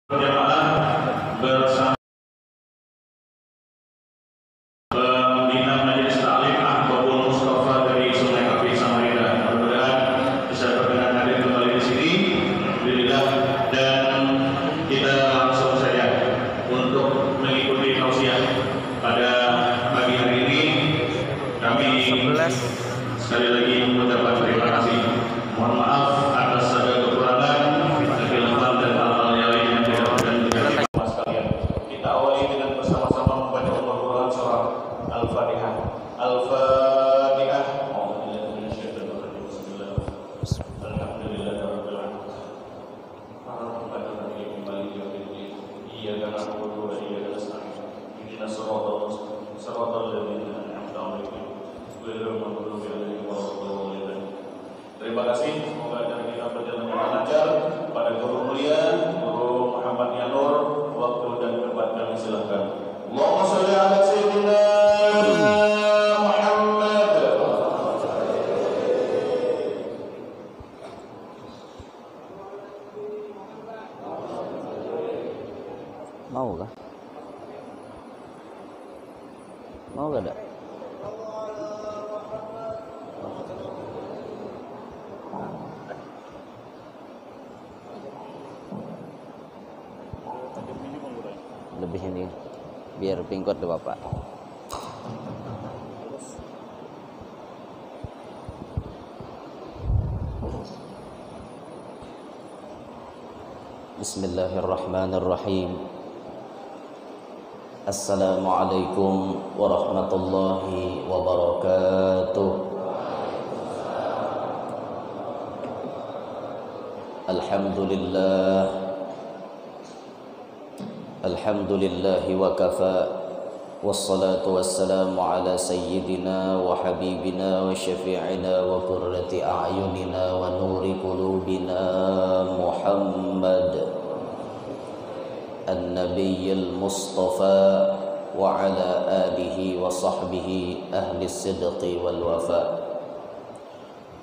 Berjamaah bersama pembina Majelis Taklim Ahbabul Mustafa dari Sungai Api Samarinda. Mudah-mudahan bisa berkenan hadir kembali di sini. Alhamdulillah, dan kita langsung saja untuk mengikuti tausiah pada pagi hari ini. Kami sekali lagi mengucapkan terima kasih. Mohon maaf atas segala kekurangan, kehilafan dan hal-hal yang lain yang tidak berkenan dengan sekalian. Kita awali dengan bersama-sama membaca Al-Quran surah Al-Fatihah. Al-Fatihah. Terima kasih, semoga acara kita berjalan dengan lancar. Pada guru mulia, Guru Muhammad Yanur, waktu dan tempat kami silakan. Allahumma sholli ala sayyidina Muhammad. Mau kah? Mau gak ada? Lebih ini biar pingkot deh Bapak. Bismillahirrahmanirrahim. Assalamualaikum warahmatullahi wabarakatuh. Alhamdulillah. Alhamdulillahi wa kafa. Wassalatu wassalamu ala sayyidina wa habibina wa syafi'ina wa qurrati a'yunina wa nuri qulubina Muhammad An-Nabiyyil Mustafa wa ala alihi wa sahbihi ahli sidqi wal wafa.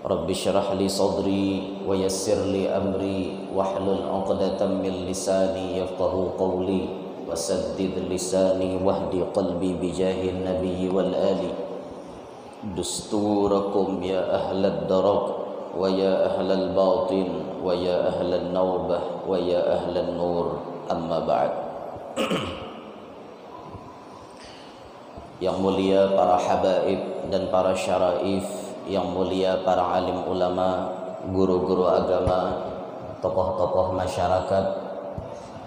Rabbi syrah li sadri wa yassir li amri wahlul 'uqdatam min lisani yafqahu qawli wasaddid lisani wahdi qalbi bijahin nabiyyi wal ali. Dusturakum ya ahlad darak wa ya ahlal batin wa ya ahlan nawbah wa ya ahlan nur, amma ba'd. Yang mulia para habaib dan para syaraif, yang mulia para alim ulama, guru-guru agama, tokoh-tokoh masyarakat,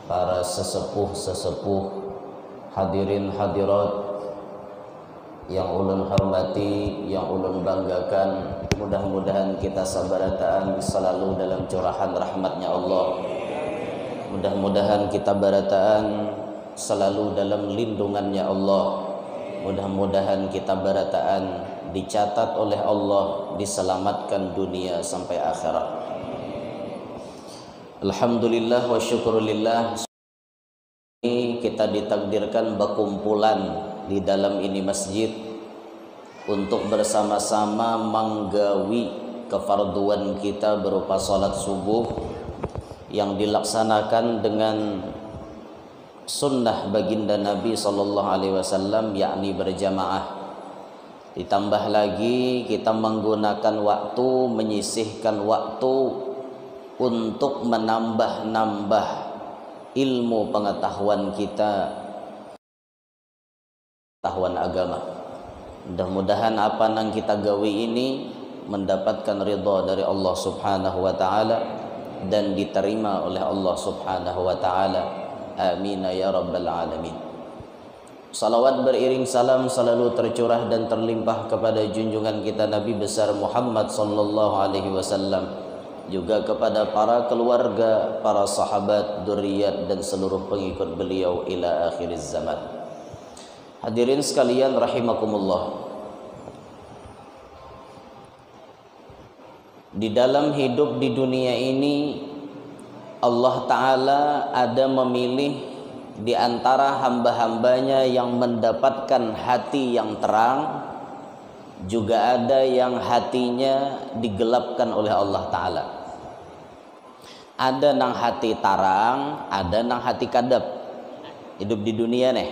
para sesepuh-sesepuh, hadirin hadirat yang ulun hormati, yang ulun banggakan. Mudah-mudahan kita sabarataan selalu dalam curahan rahmatnya Allah. Mudah-mudahan kita barataan selalu dalam lindungannya Allah. Mudah-mudahan kita barataan dicatat oleh Allah, diselamatkan dunia sampai akhirat. Alhamdulillah wa syukurillah, kita ditakdirkan berkumpulan di dalam ini masjid untuk bersama-sama menggawi kefarduan kita berupa salat subuh yang dilaksanakan dengan sunnah baginda Nabi SAW, yakni berjamaah. Ditambah lagi kita menggunakan waktu, menyisihkan waktu untuk menambah-nambah ilmu pengetahuan kita, pengetahuan agama. Mudah-mudahan apa yang kita gawi ini mendapatkan ridha dari Allah Subhanahu wa taala dan diterima oleh Allah Subhanahu wa taala. Amin ya rabbal alamin. Salawat beriring salam selalu tercurah dan terlimpah kepada junjungan kita Nabi besar Muhammad sallallahu alaihi wasallam, juga kepada para keluarga, para sahabat, dzurriyyat dan seluruh pengikut beliau ila akhiriz zaman. Hadirin sekalian rahimakumullah. Di dalam hidup di dunia ini Allah Ta'ala ada memilih di antara hamba-hambanya yang mendapatkan hati yang terang, juga ada yang hatinya digelapkan oleh Allah Ta'ala. Ada nang hati tarang, ada nang hati kadep. Hidup di dunia nih,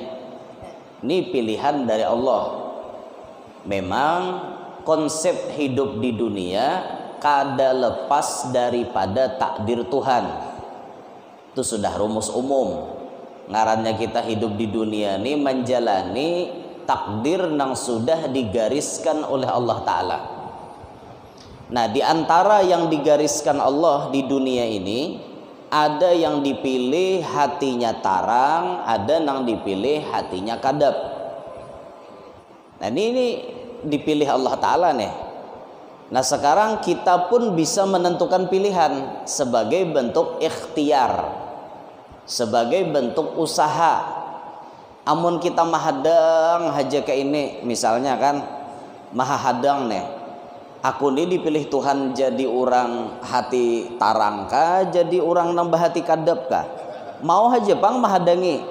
ini pilihan dari Allah. Memang konsep hidup di dunia kada lepas daripada takdir Tuhan. Itu sudah rumus umum. Ngarannya kita hidup di dunia ini menjalani takdir yang sudah digariskan oleh Allah Ta'ala. Nah, di antara yang digariskan Allah di dunia ini, ada yang dipilih hatinya tarang, ada yang dipilih hatinya kadep. Nah, ini dipilih Allah Ta'ala nih. Nah, sekarang kita pun bisa menentukan pilihan sebagai bentuk ikhtiar, sebagai bentuk usaha. Amun kita mahadang aja ke ini, misalnya kan mahadang nih, aku ini dipilih Tuhan jadi orang hati tarang kah, jadi orang nambah hati kadep kah? Mau aja bang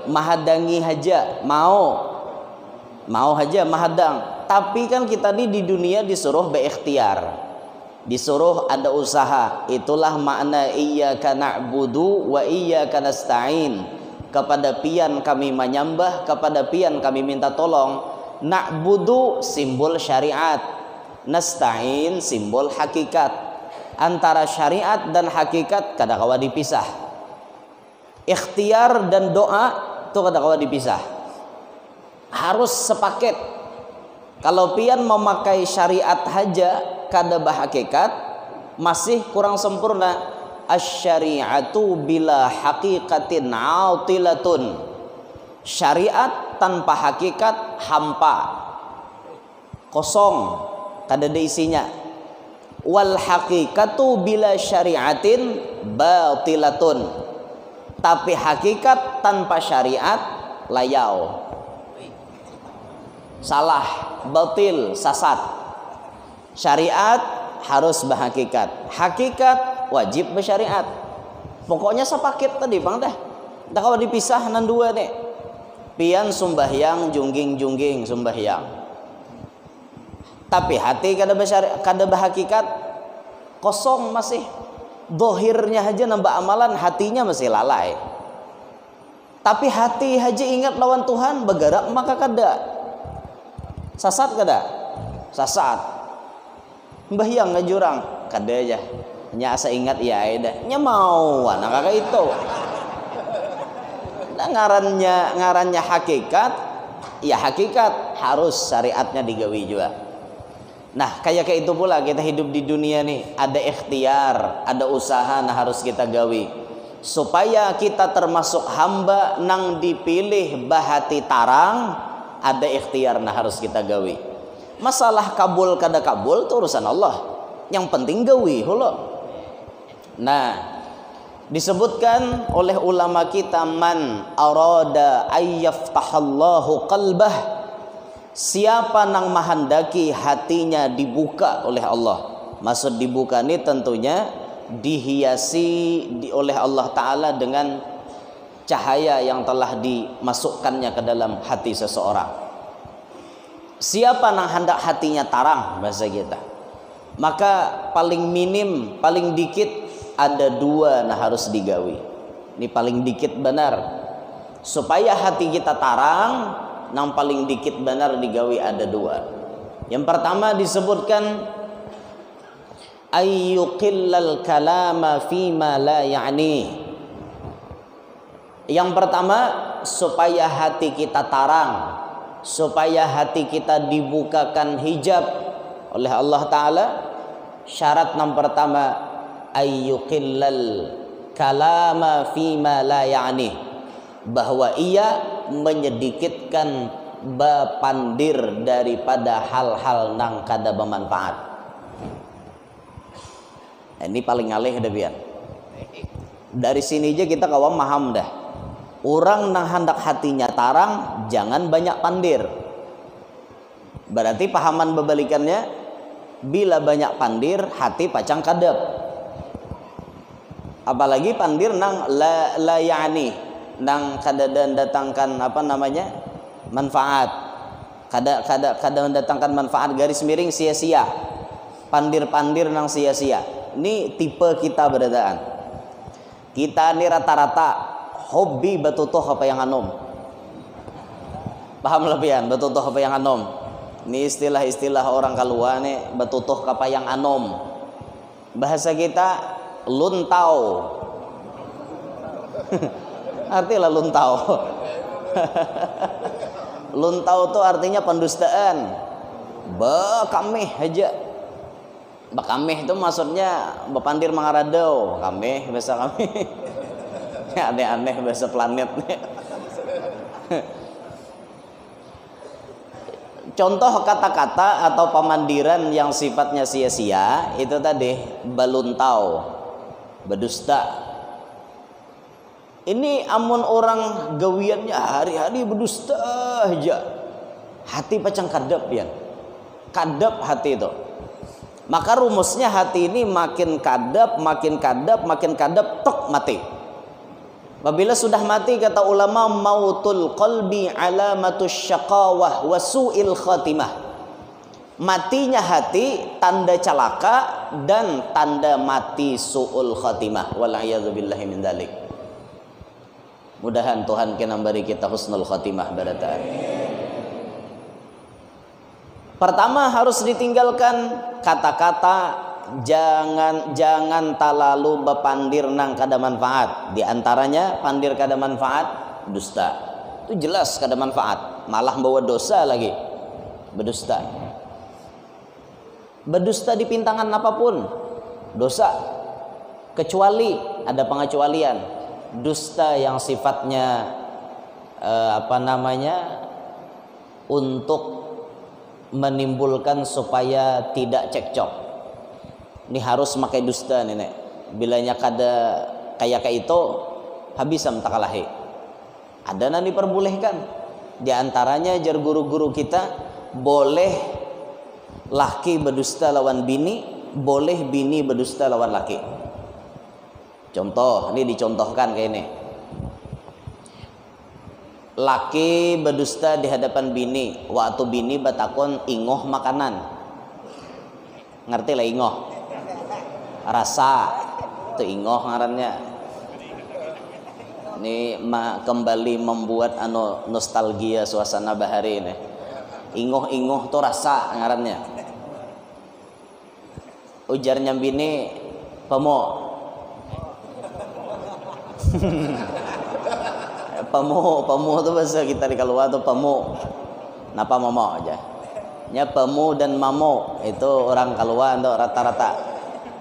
mahadangi aja, mau aja mahadang. Tapi kan kita di dunia disuruh berikhtiar, disuruh ada usaha. Itulah makna iyyaka na'budu wa iyyaka nasta'in. Kepada pian kami menyembah, kepada pian kami minta tolong. Na'budu simbol syariat, nasta'in simbol hakikat. Antara syariat dan hakikat kada kawa dipisah. Ikhtiar dan doa itu kada kawa dipisah, harus sepaket. Kalau pian memakai syariat haja kada bahakikat, masih kurang sempurna. Asy-syari'atu bila haqiqatin 'atilatun. Syariat tanpa hakikat hampa, kosong, kada ada isinya. Wal haqiqatu bila syari'atin batilatun. Tapi hakikat tanpa syariat layau, salah, batil, sasat. Syariat harus berhakikat, hakikat wajib bersyariat. Pokoknya sepaket tadi bang dah. Dah kalau dipisah nan dua nih. Pian sumbahyang jungging sumbahyang. Tapi hati kada berhakikat, kosong masih. Dohirnya aja nambah amalan, hatinya masih lalai. Tapi hati haji ingat lawan Tuhan, bergerak maka kada. Sasat kada? Sasat. Mbahyang ngajurang, kada aja. Nya asa ingat ya dah. Nya mau anak kakak itu. Nah, ngarannya hakikat, ya hakikat harus syariatnya digawi juga. Nah, kayak itu pula kita hidup di dunia nih, ada ikhtiar, ada usaha nah harus kita gawi. Supaya kita termasuk hamba nang dipilih bahati tarang, ada ikhtiar nah harus kita gawi. Masalah kabul kada kabul itu urusan Allah. Yang penting gawi holo. Nah, disebutkan oleh ulama kita, man arada ayyaftahallahu qalbah, siapa nang mahandaki hatinya dibuka oleh Allah. Maksud dibuka ini tentunya dihiasi oleh Allah Ta'ala dengan cahaya yang telah dimasukkannya ke dalam hati seseorang. Siapa nang hendak hatinya tarang bahasa kita, maka paling minim, paling dikit ada dua nah harus digawi. Ini paling dikit benar. Supaya hati kita tarang, nang paling dikit benar digawi ada dua. Yang pertama disebutkan ayyuqillal kalama fima la ya'ni. Yang pertama supaya hati kita tarang, supaya hati kita dibukakan hijab oleh Allah Ta'ala. Syarat yang pertama ayyuqillal kalama fima la ya'ni, bahwa ia menyedikitkan bapandir daripada hal-hal nang kada bermanfaat. Ini paling alih dah biar. Dari sini aja kita kawam paham dah. Orang nang hendak hatinya tarang jangan banyak pandir. Berarti pahaman berbalikannya, bila banyak pandir hati pacang kadep. Apalagi pandir nang la ya'ni, nang kada datangkan apa namanya manfaat, kada mendatangkan manfaat, garis miring sia-sia. Pandir-pandir nang sia-sia. Ini tipe kita beradaan. Kita ini rata-rata hobi betutuh apa yang anom. Paham lebihan betutuh apa yang anom. Ini istilah-istilah orang kalua nih, betutuh apa yang anom. Bahasa kita luntau. Artilah luntau. Luntau itu artinya pendustaan. Bakameh aja. Bakameh itu maksudnya bepandir mangaradau. Kameh bahasa kami. Aneh-aneh bahasa planet. Contoh kata-kata atau pemandiran yang sifatnya sia-sia itu tadi baluntau, berdusta. Ini amun orang gawiannya hari-hari berdusta aja. Hati pacang kadap ya. Kadap hati itu. Maka rumusnya hati ini makin kadap, tok mati. Apabila sudah mati kata ulama mautul qalbi alamatus syaqawah wa su'il khatimah. Matinya hati tanda celaka dan tanda mati su'ul khatimah. Wal'iyadzubillahi min dzalik. Mudahan Tuhan kena beri kita husnul khatimah barataan. Pertama harus ditinggalkan kata-kata jangan talalu bepandir nang kada manfaat. Di antaranya pandir kada manfaat dusta. Itu jelas kada manfaat, malah bawa dosa lagi. Berdusta. Berdusta di pintangan apapun dosa. Kecuali ada pengecualian. Dusta yang sifatnya untuk menimbulkan supaya tidak cekcok. Ini harus makai dusta nenek. Bilanya kada kayak itu habisam takalahi. Ada yang diperbolehkan. Di antaranya jar guru-guru kita boleh laki berdusta lawan bini, boleh bini berdusta lawan laki. Contoh, ini dicontohkan kayak ini. Laki berdusta di hadapan bini, waktu bini batakon ingoh makanan. Ngerti lah ingoh? Rasa itu ingoh ngarannya. Ini kembali membuat nostalgia suasana bahari ini. Ingoh-ingoh tuh rasa ngarannya. Ujarnya bini pemo. Pemu tuh bahasa kita di Kalua tuh pemu. Napa mamo aja. Nya pemu dan mamo itu orang Kalua untuk rata-rata.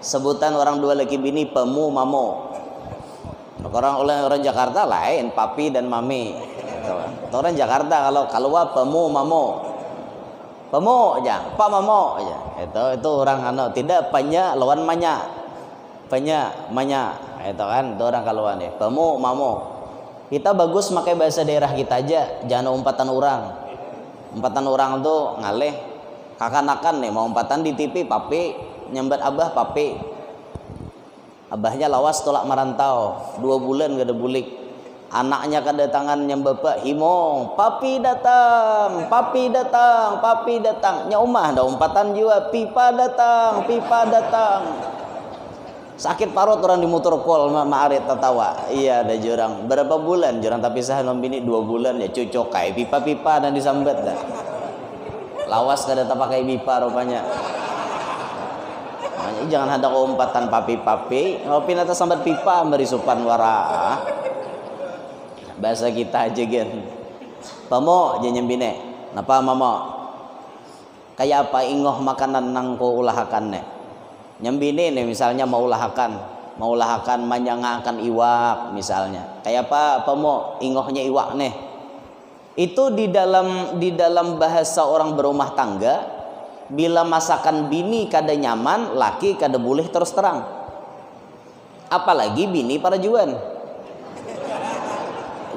Sebutan orang dua laki bini pemu mamo. Orang Jakarta lain papi dan mami. Itu orang Jakarta kalau Kalua pemu mamo. Pemu aja, pak mamo aja. Itu orang tidak panya lawan manya. Panya manya. Itu kan itu orang Kalua nih. Pemu mamo. Kita bagus pakai bahasa daerah kita aja, jangan umpatan orang. Umpatan orang tuh ngaleh. Kakanakan nih mau umpatan di TV papi, nyambat abah papi. Abahnya lawas tolak merantau, 2 bulan gak ada bulik. Anaknya kedatangan nyambapak himong, papi datang, papi datang, papi datang. Nya umah ada umpatan juga, pipa datang, pipa datang. Sakit parut orang di motor kol ma'arit tertawa. Iya ada jurang. Berapa bulan jurang tapi saya bini 2 bulan ya cocok kayak pipa-pipa dan disambat dah. Lawas kada tak pakai pipa rupanya. Makanya jangan ada umpatan papi-papi. Ngopi nata sambat pipa beri supan wara. Bahasa kita aja gen. Pamo jangan bine. Napa mamo? Kayak apa ingoh makanan nang ko ulahakan ne? Nyambini nih misalnya mau lahakan manyangakan iwak misalnya. Kayak apa mau ingohnya iwak nih. Itu di dalam bahasa orang berumah tangga, bila masakan bini kada nyaman, laki kada boleh terus terang. Apalagi bini para juan.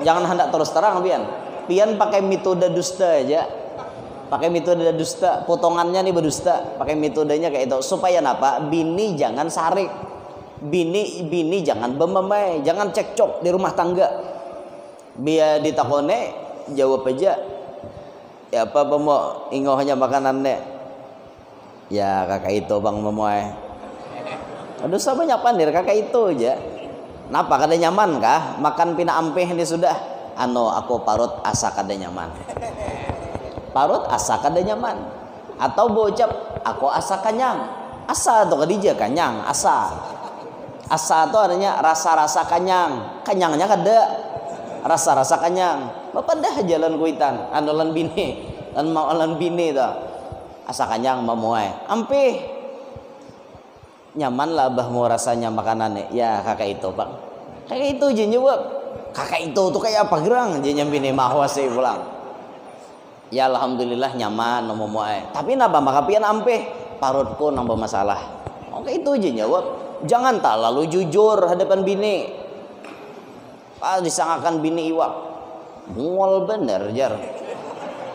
Jangan hendak terus terang pian pakai metode dusta aja. Pakai metode dusta, potongannya nih berdusta, pakai metodenya kayak itu supaya apa? Bini jangan sarik, bini jangan bememai, jangan cekcok di rumah tangga. Biar ditakone jawab aja. Ya apa mau ingohnya makanannya? Ya kakak itu bang memoy. Aduh saya banyak pandir kakak itu aja. Napa kada nyaman kah? Makan pina ampeh ini sudah. Aku parut asa kada nyaman. Parut asa kada nyaman. Atau bocap aku asa kanyang. Asa tuh kadija kanyang, asa. Asa itu artinya rasa-rasa kanyang. Kanyangnya kada. Rasa-rasa kanyang. Bapadah jalan kuitan, lan bini, lan bini tuh. Asa kanyang mamuai. Ampeh. Nyaman lah bah mau rasanya makanannya. Ya kakak itu pak. Kakak itu aja nyebab. Kakak itu tuh kayak apa gerang aja nyambini mahwas sih pulang. Ya alhamdulillah nyaman mamuai. Tapi napa makapian ampeh parutku nambah masalah. Oke itu aja jawab. Jangan terlalu jujur hadapan bini. Disangakan bini iwak. Mual bener jar.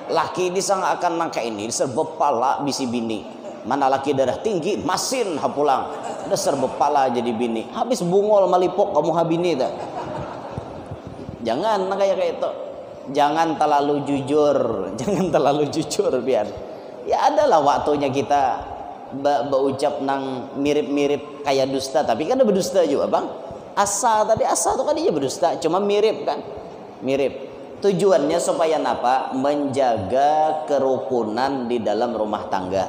Laki disangakan nangka ini serba pala bisi bini. Mana laki darah tinggi masin hapulang dasar bepala jadi bini habis bungol malipok kamu habini tak. Jangan kayak itu. Jangan terlalu jujur biar ya adalah waktunya kita berucap nang mirip-mirip kayak dusta tapi kan ada berdusta juga bang. Asa tuh kan dia berdusta cuma mirip kan mirip. Tujuannya supaya apa? Menjaga kerukunan di dalam rumah tangga,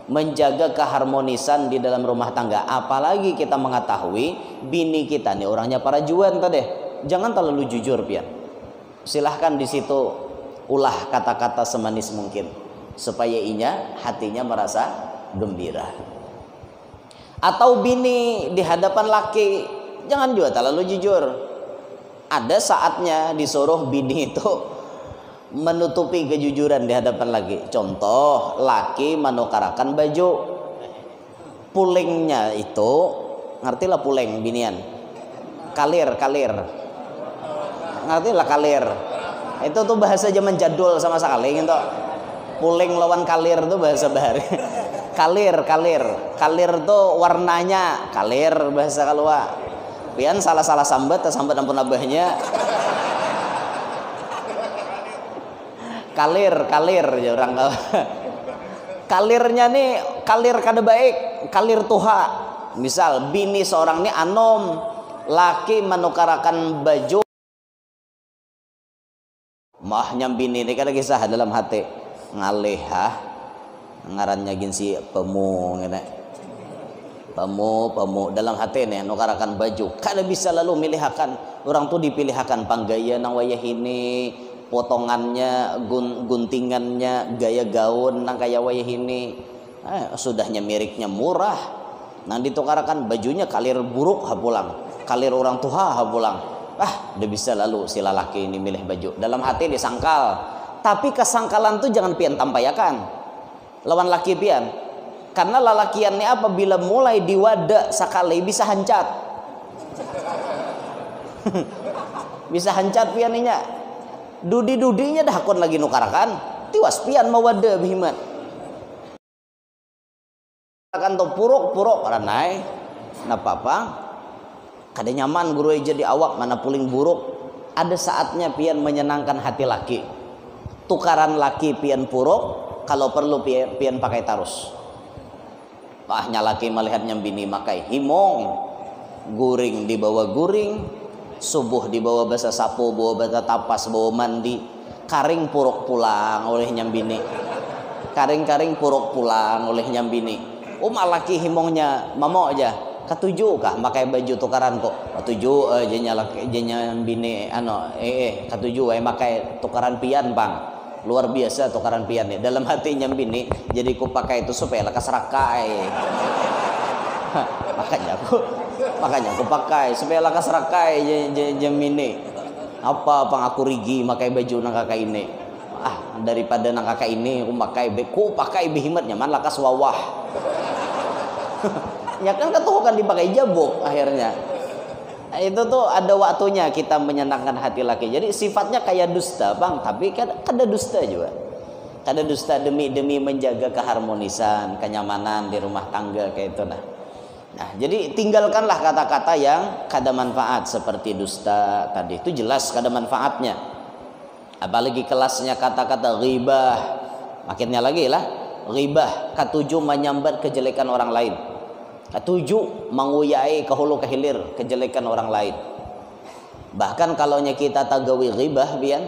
menjaga keharmonisan di dalam rumah tangga. Apalagi kita mengetahui bini kita nih orangnya para juan tadi. Jangan terlalu jujur pian. Silahkan di situ ulah kata-kata semanis mungkin supaya hatinya merasa gembira. Atau bini di hadapan laki jangan juga terlalu jujur. Ada saatnya disuruh bini itu menutupi kejujuran di hadapan laki. Contoh, laki menukarakan baju. Pulingnya itu, ngertilah puling binian. Kalir. Ngertilah kalir. Itu tuh bahasa zaman jadul sama sekali gitu. Puling lawan kalir tuh bahasa bahari. Kalir. Kalir tuh warnanya kalir bahasa kalua. Pian salah sambat ampun abahnya. Kalir ya orang kalirnya nih kalir kada baik, kalir tuha. Misal bini seorang nih anom, laki menukarakan baju. Mahnya bini ini kada kisah dalam hati ngalih ngarannya ginsi pemu ngene. Pemu dalam hati nih nukarakan baju. Kada bisa lalu milihakan orang tuh dipilihakan panggaya nang wayah ini. Potongannya, guntingannya, gaya gaun nang kaya wayah ini. Sudahnya miriknya murah. Nang ditukarakan bajunya kalir buruk hapulang. Kalir orang tuha hapulang. Udah bisa lalu si lalaki ini milih baju. Dalam hati disangkal. Tapi kesangkalan tuh jangan pian tampayakan. Lawan laki pian. Karena lalakiannya apabila mulai diwada sakali bisa hancat. Bisa hancat pianinya. Dudi-dudinya dah akun lagi nukarakan. Tiwas pian mawada bihimat. Akan to puruk ranai. Napa-apa? Kada nyaman guru jadi awak mana puling buruk. Ada saatnya pian menyenangkan hati laki. Tukaran laki pian puruk, kalau perlu pian pakai tarus. Laki melihatnya bini makai himong, guring di bawah guring, subuh di bawah basa sapu, bawa basa tapas, bawa mandi, karing puruk pulang oleh nyambini, karing puruk pulang oleh nyambini. Laki himongnya mamo aja, ketujuh kah makai baju tukaran kok, ketujuh jenya bini ketujuh makai tukaran pian bang. Luar biasa tukaran pian nih. Dalam hatinya bini jadi ku pakai itu supaya lekas rakai. makanya aku pakai supaya lekas rakai jemini. Apa aku rigi makai baju nang kakak ini. Daripada nang kakak ini ku pakai behimat nyaman lekas wawah. Ya kan ketuhukan dipakai jabuk akhirnya. Itu tuh ada waktunya kita menyenangkan hati laki. Jadi sifatnya kayak dusta bang, tapi kada dusta juga. Kada dusta demi menjaga keharmonisan, kenyamanan di rumah tangga kayak itu nah. Jadi tinggalkanlah kata-kata yang kada manfaat seperti dusta tadi. Itu jelas kada manfaatnya. Apalagi kelasnya kata-kata ghibah. Makinnya lagi lah, ghibah ketujuh menyambat kejelekan orang lain. Ketujuh, menguyai ke hulu ke hilir kejelekan orang lain. Bahkan kalaunya kita tagawi ghibah bian,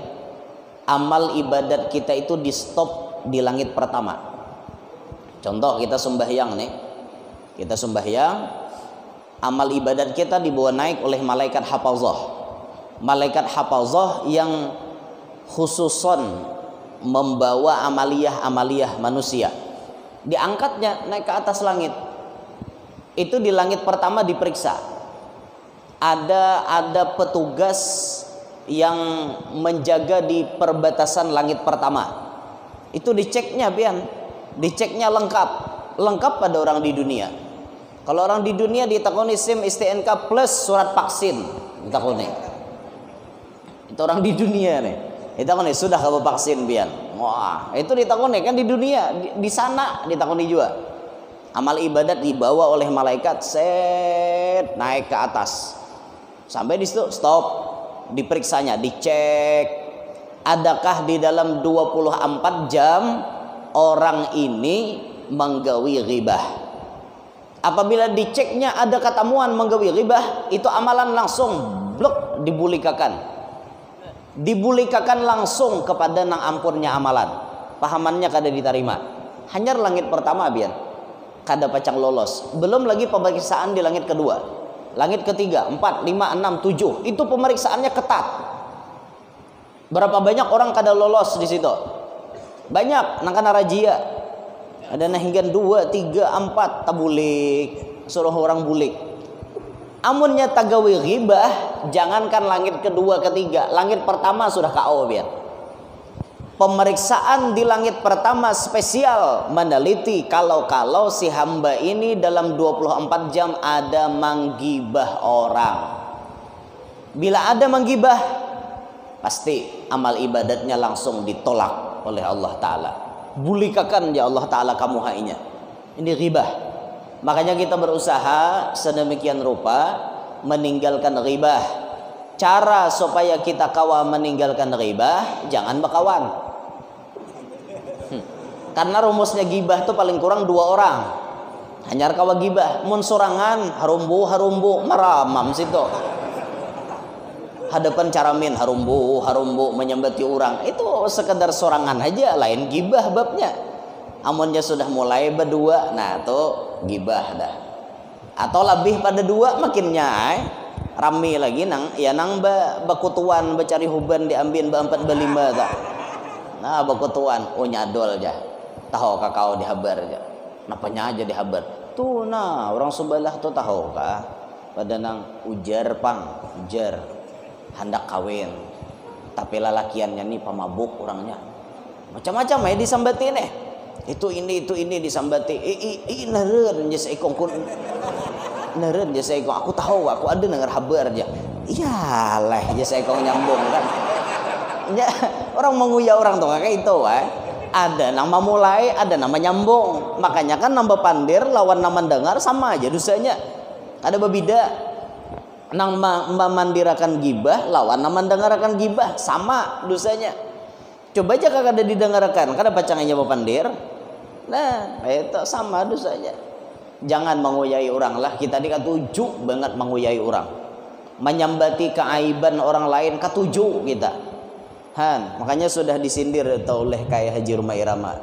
amal ibadat kita itu di stop di langit pertama. Contoh kita sembahyang nih, kita sembahyang, amal ibadat kita dibawa naik oleh malaikat hafazah. Malaikat hafazah yang khususon membawa amaliyah manusia, diangkatnya naik ke atas langit. Itu di langit pertama diperiksa. Ada petugas yang menjaga di perbatasan langit pertama. Itu diceknya pian, diceknya lengkap pada orang di dunia. Kalau orang di dunia ditakoni SIM STNK plus surat vaksin, ditakoni. Itu orang di dunia nih. Ditakoni sudah kamu vaksin pian. Wah, itu ditakoni kan di dunia, di sana ditakoni juga. Amal ibadat dibawa oleh malaikat, set naik ke atas. Sampai di situ stop, diperiksanya, dicek. Adakah di dalam 24 jam orang ini menggawi ghibah? Apabila diceknya ada ketemuan menggawi ghibah, itu amalan langsung blok dibulikakan. Dibulikakan langsung kepada nang ampunnya amalan. Pahamannya kada diterima. Hanya langit pertama biar kada pacang lolos. Belum lagi pemeriksaan di langit kedua, langit ketiga, 4, 5, 6, 7. Itu pemeriksaannya ketat. Berapa banyak orang kada lolos di situ? Banyak, nang kana rajia. Ada hingga 2, 3, 4 tabulik, suruh orang bulik. Amunnya tagawi ghibah, jangankan langit kedua, ketiga, langit pertama sudah KO biar. Pemeriksaan di langit pertama spesial meneliti kalau si hamba ini dalam 24 jam ada menggibah orang. Bila ada menggibah, pasti amal ibadatnya langsung ditolak oleh Allah Ta'ala. Bulikakan ya Allah Ta'ala kamu hainya. Ini ghibah. Makanya kita berusaha sedemikian rupa meninggalkan ghibah. Cara supaya kita kawa meninggalkan ghibah, jangan berkawan. Karena rumusnya ghibah itu paling kurang 2 orang. Hanyar kawa ghibah, mun sorangan harumbu maramam situ. Hadapan caramin harumbu menyambati orang. Itu sekedar sorangan aja, lain ghibah babnya. Amunnya sudah mulai berdua, nah tuh gibah dah. Atau lebih pada 2 makinnya rame lagi nang bakutuan becari huban diambil 4 5 tak. Nah bakutuan nyadol aja. Tahu kakao dihabar aja. Napanya aja dihabar. Tuh nah orang sebelah tuh tahu kah? Pada nang ujar hendak kawin. Tapi lalakiannya nih pemabuk orangnya. Macam-macam disambati nih. Itu ini disambati. Neren je seikong kun. Neren je seikong. Aku tahu, aku ada dengar habar aja. Iyalah je seikong nyambung kan. Ya, orang menguya orang tuh kayak itu Ada nama mulai, ada nama nyambung. Makanya kan nama pandir lawan nama dengar sama aja dosanya. Ada berbeda. Nang memandirakan gibah lawan nama mendengarakan gibah sama dosanya. Coba aja kagak ada didengarkan, kada pacangannya pandir. Nah, itu sama dosanya. Jangan menguyai orang lah. Kita ini ketujuh banget menguyai orang. Menyambati keaiban orang lain ketujuh kita. Makanya sudah disindir oleh kayak Haji Rumah Irama.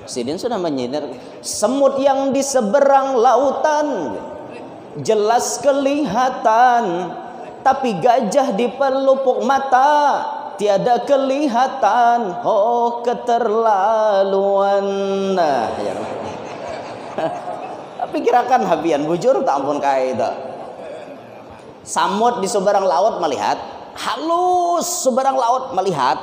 Sidin sudah menyindir semut yang di seberang lautan jelas kelihatan, tapi gajah di pelupuk mata tiada kelihatan. Oh keterlaluan. Nah, ya. Tapi kirakan habian bujur tak ampun kayak itu. Samut di seberang laut melihat, halus seberang laut melihat.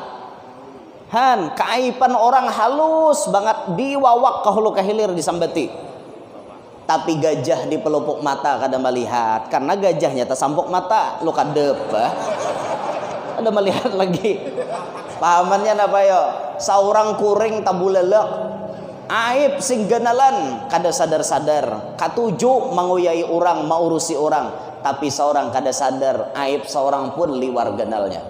Keaiban orang halus banget diwawak ke hulu ke hilir disambati. Tapi gajah di pelupuk mata kada melihat, karena gajahnya tersampuk mata lu kadep ada melihat lagi. Pahamannya apa yo? Saurang kuring tabulelek aib sing genalan kada sadar-sadar. Katuju menguyai orang, maurusi orang, tapi seorang kada sadar aib seorang pun liwar ganalnya.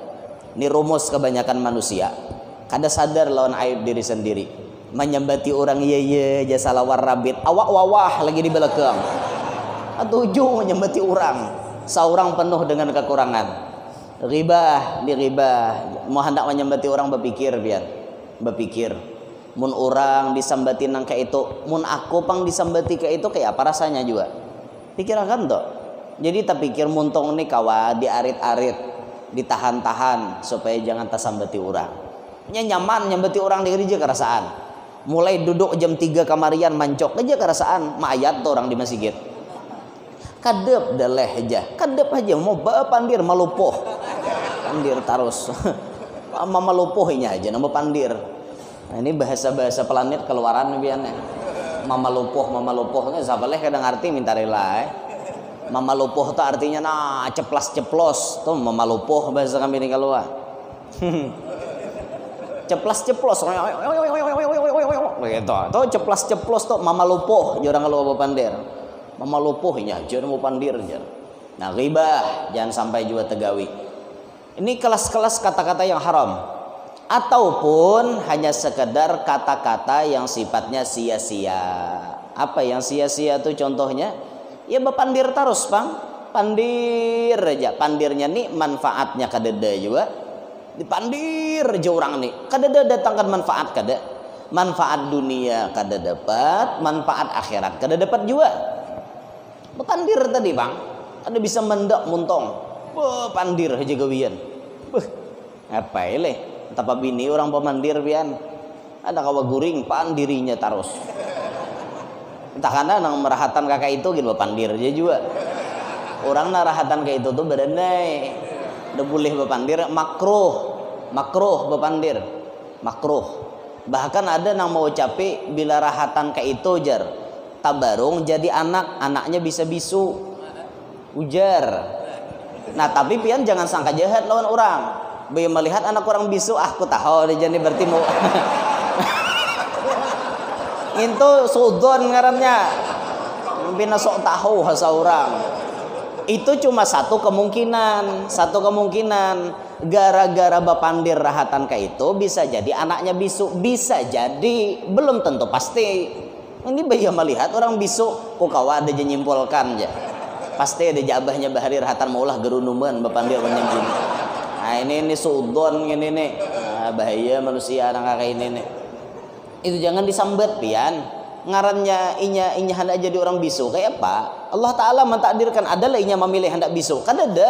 Ini rumus kebanyakan manusia. Kada sadar lawan aib diri sendiri. menyambati orang iya jasa lawar rabit awak wawah lagi di belakang. Tujuh menyambati orang, seorang penuh dengan kekurangan. Ribah di ribah, mau hendak menyambati orang berpikir biar berpikir. Mun orang disambati nang kayak itu, mun aku pang disambati kayak itu kayak apa rasanya juga. Pikirkan toh. Jadi tak pikir muntong nih kawa diarit-arit, ditahan-tahan supaya jangan tasambati orang. Nyaman nyambati orang di gereja kerasaan. Mulai duduk jam 3 kamarian mancok aja kerasaan, mayat tuh orang di masjid. Kadep daleh aja, kadep aja mau pandir malupuh. Pandir terus. Mama lupuhnya aja nama pandir. Nah, ini bahasa-bahasa planet keluaran biasanya. Mama lupuh kan sabaleh kadang arti minta rela. Mama lupuh tuh artinya nah ceplas-ceplos tuh mama lupuh bahasa kami ini keluar. Ceplas-ceplos begitu. Tuh ceplas-ceplos tuh mama lupuh jarang kalau pandir. Mama lupuhnya jangan mau pandir aja. Nah, ghibah jangan sampai juga tegawi. Ini kelas-kelas kata-kata yang haram. Ataupun hanya sekedar kata-kata yang sifatnya sia-sia. Apa yang sia-sia itu contohnya? Ya berpandir terus bang, pandir aja. Pandirnya nih manfaatnya kadeda juga. Dipandir aja orang nih. Kadeda datangkan manfaat kada. Manfaat dunia kada dapat, manfaat akhirat kada dapat juga. Berpandir tadi bang, kada bisa mendak muntong. Pandir aja gawian. Apa ini? Tapa bini orang pemandir pian ada kawa guring pandirinya terus entah karena nang merahatan kakak itu gitu pandir aja juga orang narahatan kayak itu tuh berenai udah boleh bepandir makruh bepandir makruh bahkan ada nang mau capi bila rahatan kayak itu jar tabarung jadi anaknya bisa bisu ujar. Nah tapi pian jangan sangka jahat lawan orang. Bayang melihat anak orang bisu, aku tahu dia jadi berarti mau. Itu sudon ngarannya. Bina sok tahu hasa orang. Itu cuma satu kemungkinan. Gara-gara bapandir rahatan kayak itu bisa jadi anaknya bisu, bisa jadi belum tentu pasti. Ini bayang melihat orang bisu, kok kawa ada nyimpulkan ya. Pasti ada jabahnya bahari rahatan maulah gerunuman bapandir menyembunyi. Nah ini sudon ini nih bahaya manusia anak kakak ini nih. Itu jangan disambet pian ngarannya inya hendak jadi orang bisu kayak apa Allah Ta'ala mentakdirkan adalah inya memilih hendak bisu kan ada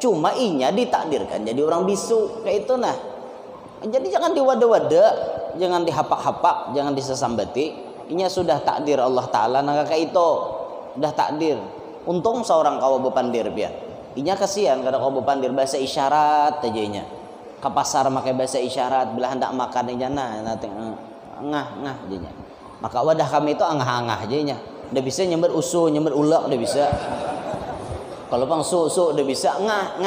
cuma inya ditakdirkan jadi orang bisu kayak itu nah. Jadi jangan diwada-wada, jangan dihapak-hapak, jangan disesambeti. Inya sudah takdir Allah Ta'ala nah kakak itu udah takdir. Untung seorang kawa bepandir pian. Inya kasihan kada kau bepandir bahasa isyarat aja inya. Ke pasar pakai bahasa isyarat bila hendak makan inya nanti ngah aja. Maka wadah kami itu angah-angah aja inya. Udah bisa nyember usul, nyember ulak udah bisa. Kalau bang su udah bisa ngah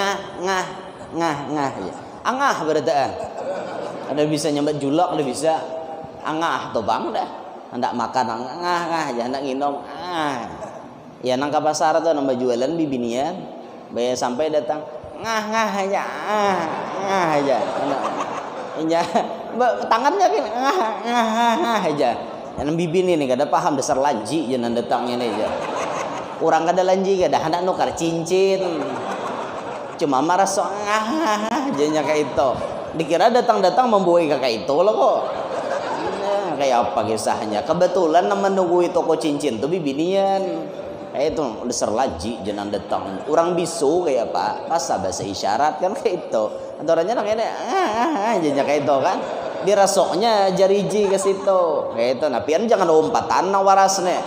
aja. Angah berataan. Ada bisa nyember julak udah bisa. Angah tuh bang dah. Hendak makan ngah aja hendak nginom Ya nang ke pasar tuh nambah jualan bibinian. Bayar sampai datang ngah aja ya tangannya kan ngah aja yang bibi nih kada paham dasar lanji jangan datangnya nih aja orang kada lanji kada hendak nukar cincin cuma marah sok ngah aja kayak itu dikira datang membuai kakak itu loh kok nah, kayak apa kisahnya kebetulan menunggu toko cincin tuh bibinian kayak itu udah serlaji jangan datang orang bisu kayak apa bahasa isyarat kan kayak itu antaranya namanya aja kayak itu kan dirasoknya jariji ke situ kayak itu nah pian jangan lompatan warasnya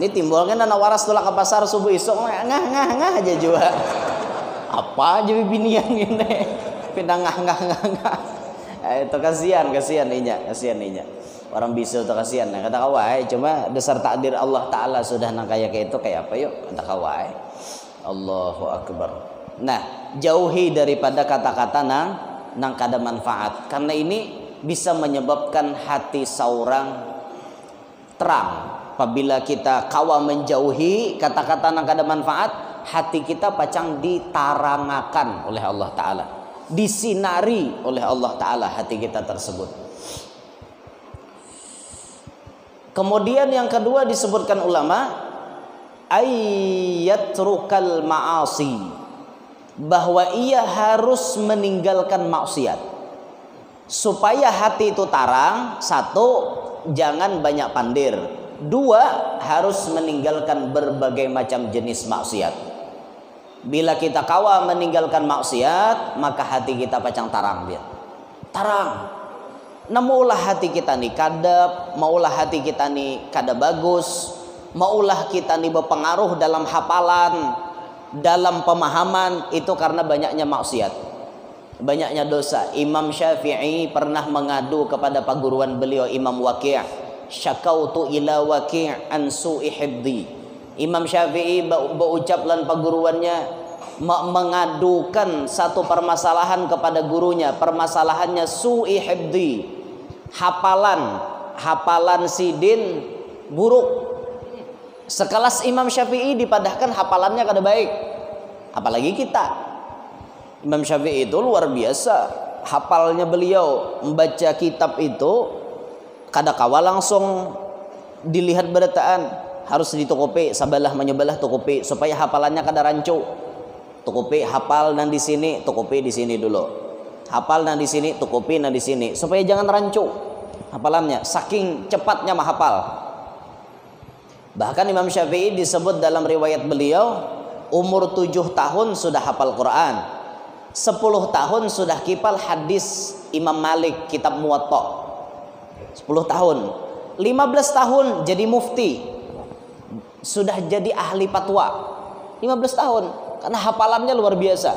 ini timbulkan dan waras tulah ke pasar subuh isok ngah aja juga apa aja binian ini pindah ngah itu kasihan inya orang bisu tuh kasihan nah kata kawai cuma dasar takdir Allah Ta'ala sudah nang kayak itu kayak apa yuk kata kawai Allahu Akbar. Nah jauhi daripada kata-kata nang kada manfaat karena ini bisa menyebabkan hati seorang terang. Apabila kita kawa menjauhi kata-kata nang kada manfaat hati kita pacang ditarangakan oleh Allah Ta'ala, disinari oleh Allah Ta'ala hati kita tersebut. Kemudian yang kedua disebutkan ulama, ayyatrukal ma'asi, bahwa ia harus meninggalkan maksiat. Supaya hati itu tarang, satu, jangan banyak pandir. Dua, harus meninggalkan berbagai macam jenis maksiat. Bila kita kawa meninggalkan maksiat, maka hati kita pacang tarang dia. Tarang. Nah, maulah hati kita nih kadap, maulah hati kita nih kada bagus, maulah kita nih berpengaruh dalam hafalan, dalam pemahaman, itu karena banyaknya maksiat, banyaknya dosa. Imam Syafi'i pernah mengadu kepada paguruan beliau Imam Waqi', syakautu ila Waqi' an su'i hifdhi. Imam Syafi'i berucap lan paguruannya mengadukan satu permasalahan kepada gurunya. Permasalahannya su'i hifdhi, hafalan sidin buruk. Sekelas Imam Syafi'i dipadahkan hafalannya kada baik, apalagi kita. Imam Syafi'i itu luar biasa hafalnya beliau. Membaca kitab itu kada kawa langsung dilihat berataan, harus ditukupi sabalah menyebalah tukupi supaya hafalannya kada rancu. Tukupi hafal dan di sini, tukupi di sini dulu. Hafal dan di sini, tukupi dan di sini supaya jangan rancu hafalannya. Saking cepatnya menghafal. Bahkan Imam Syafi'i disebut dalam riwayat beliau, umur 7 tahun sudah hafal Quran, 10 tahun sudah kipal hadis Imam Malik kitab Muwatta. 10 tahun, 15 tahun jadi mufti, sudah jadi ahli fatwa. 15 tahun, karena hafalannya luar biasa.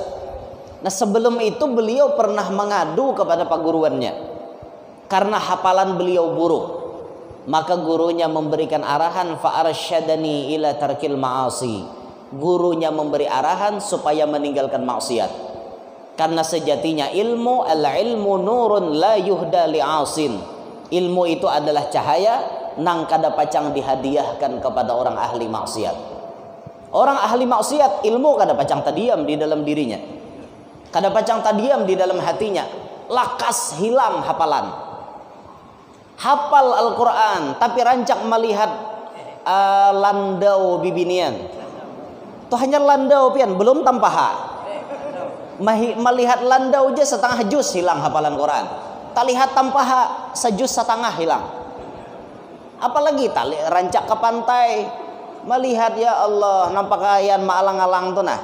Nah, sebelum itu beliau pernah mengadu kepada paguruannya karena hafalan beliau buruk. Maka gurunya memberikan arahan, fa'arsyadani ila tarkil ma'asi. Gurunya memberi arahan supaya meninggalkan maksiat. Karena sejatinya ilmu, al-ilmu nurun la yuhda li'asin. Ilmu itu adalah cahaya nang kada pacang dihadiahkan kepada orang ahli maksiat. Orang ahli maksiat ilmu kada pacang tadiam di dalam dirinya, kada pacang tadiam di dalam hatinya. Lakas hilang hafalan. Hafal Al-Quran tapi rancak melihat landau bibinian. Itu hanya landau pian, belum tampaha. Melihat landau aja setengah juz hilang hafalan Quran. Tak lihat tampaha sejuz setengah hilang. Apalagi tali rancak ke pantai, melihat ya Allah nampakayan maalang-alang tuh nah.